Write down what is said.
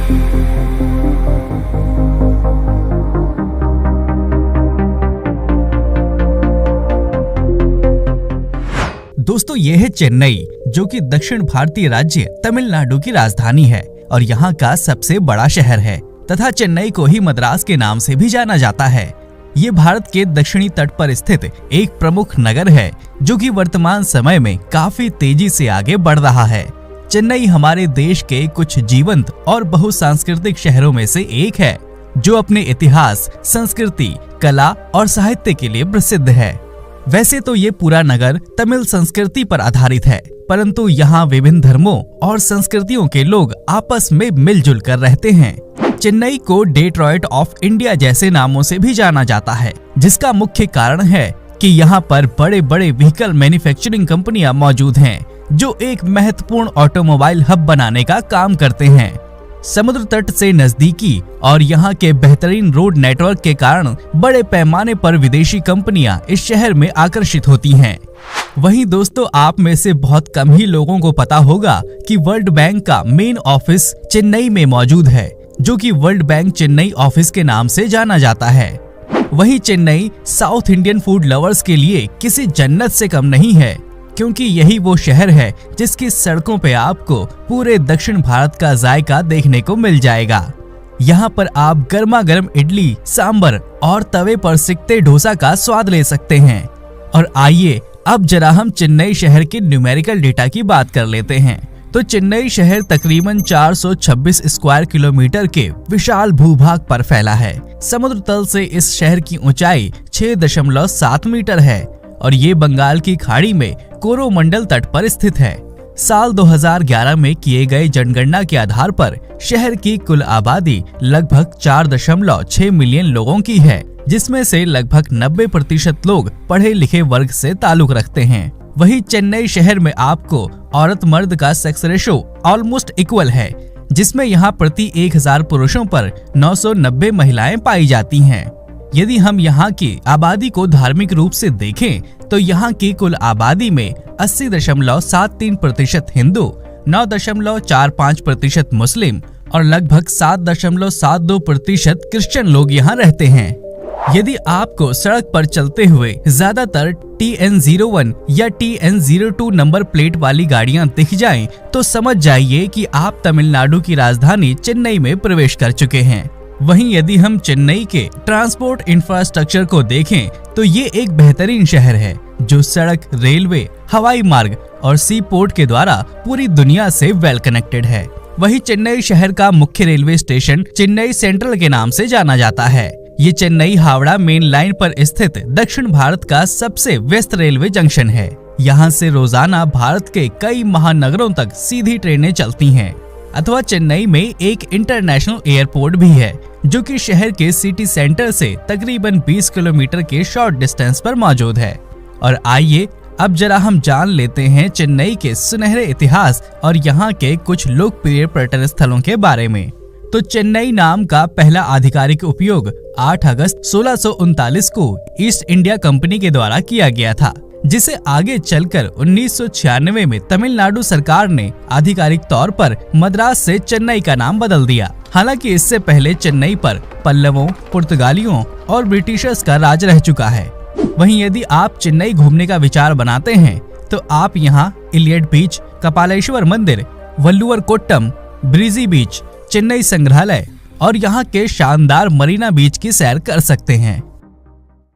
दोस्तों ये है चेन्नई, जो कि दक्षिण भारतीय राज्य तमिलनाडु की राजधानी है और यहाँ का सबसे बड़ा शहर है तथा चेन्नई को ही मद्रास के नाम से भी जाना जाता है। ये भारत के दक्षिणी तट पर स्थित एक प्रमुख नगर है जो कि वर्तमान समय में काफी तेजी से आगे बढ़ रहा है। चेन्नई हमारे देश के कुछ जीवंत और बहुसांस्कृतिक शहरों में से एक है जो अपने इतिहास, संस्कृति, कला और साहित्य के लिए प्रसिद्ध है। वैसे तो ये पूरा नगर तमिल संस्कृति पर आधारित है, परंतु यहाँ विभिन्न धर्मों और संस्कृतियों के लोग आपस में मिलजुल कर रहते हैं। चेन्नई को डेट्रॉइट ऑफ इंडिया जैसे नामों से भी जाना जाता है, जिसका मुख्य कारण है कि यहाँ पर बड़े बड़े व्हीकल मैन्युफैक्चरिंग कंपनियां मौजूद हैं, जो एक महत्वपूर्ण ऑटोमोबाइल हब बनाने का काम करते हैं। समुद्र तट से नजदीकी और यहाँ के बेहतरीन रोड नेटवर्क के कारण बड़े पैमाने पर विदेशी कंपनियां इस शहर में आकर्षित होती हैं। वहीं दोस्तों, आप में से बहुत कम ही लोगों को पता होगा कि वर्ल्ड बैंक का मेन ऑफिस चेन्नई में मौजूद है, जो कि वर्ल्ड बैंक चेन्नई ऑफिस के नाम से जाना जाता है। वहीं Chennai south Indian food lovers के लिए किसी जन्नत से कम नहीं है, क्योंकि यही वो शहर है जिसकी सड़कों पे आपको पूरे दक्षिण भारत का जायका देखने को मिल जाएगा। यहाँ पर आप गर्मा गर्म इडली, सांबर और तवे पर सिकते डोसा का स्वाद ले सकते हैं। और आइए अब जरा हम चेन्नई शहर के न्यूमेरिकल डेटा की बात कर लेते हैं। तो चेन्नई शहर तकरीबन 426 स्क्वायर किलोमीटर के विशाल भूभाग पर फैला है। समुद्र तल से इस शहर की ऊंचाई 6.7 मीटर है और ये बंगाल की खाड़ी में कोरोमंडल तट पर स्थित है। साल 2011 में किए गए जनगणना के आधार पर शहर की कुल आबादी लगभग 4.6 मिलियन लोगों की है, जिसमें से लगभग 90% लोग पढ़े लिखे वर्ग से ताल्लुक रखते हैं। वहीं चेन्नई शहर में आपको औरत मर्द का सेक्स रेशो ऑलमोस्ट इक्वल है, जिसमें यहाँ प्रति 1000 पुरुषों पर 990 महिलाएं पाई जाती हैं। यदि हम यहाँ की आबादी को धार्मिक रूप से देखें तो यहाँ की कुल आबादी में 80.73% हिंदू, 9.45% मुस्लिम और लगभग 7.72% क्रिश्चियन लोग यहाँ रहते हैं। यदि आपको सड़क पर चलते हुए ज्यादातर TN01 या TN02 नंबर प्लेट वाली गाड़ियाँ दिख जाएं, तो समझ जाइए कि आप तमिलनाडु की राजधानी चेन्नई में प्रवेश कर चुके हैं। वहीं यदि हम चेन्नई के ट्रांसपोर्ट इंफ्रास्ट्रक्चर को देखें तो ये एक बेहतरीन शहर है जो सड़क, रेलवे, हवाई मार्ग और सी पोर्ट के द्वारा पूरी दुनिया से वेल कनेक्टेड है। वहीं चेन्नई शहर का मुख्य रेलवे स्टेशन चेन्नई सेंट्रल के नाम से जाना जाता है। ये चेन्नई हावड़ा मेन लाइन पर स्थित दक्षिण भारत का सबसे व्यस्त रेलवे जंक्शन है। यहाँ से रोजाना भारत के कई महानगरों तक सीधी ट्रेनें चलती हैं। अथवा चेन्नई में एक इंटरनेशनल एयरपोर्ट भी है, जो कि शहर के सिटी सेंटर से तकरीबन 20 किलोमीटर के शॉर्ट डिस्टेंस पर मौजूद है। और आइए अब जरा हम जान लेते हैं चेन्नई के सुनहरे इतिहास और यहाँ के कुछ लोकप्रिय पर्यटन स्थलों के बारे में। तो चेन्नई नाम का पहला आधिकारिक उपयोग 8 अगस्त 1639 को ईस्ट इंडिया कंपनी के द्वारा किया गया था, जिसे आगे चलकर 1996 में तमिलनाडु सरकार ने आधिकारिक तौर पर मद्रास से चेन्नई का नाम बदल दिया। हालांकि इससे पहले चेन्नई पर पल्लवों, पुर्तगालियों और ब्रिटिशर्स का राज रह चुका है। वहीं यदि आप चेन्नई घूमने का विचार बनाते हैं तो आप यहाँ इलियट बीच, कपालेश्वर मंदिर, वल्लुवर कोट्टम, ब्रीजी बीच, चेन्नई संग्रहालय और यहाँ के शानदार मरीना बीच की सैर कर सकते हैं।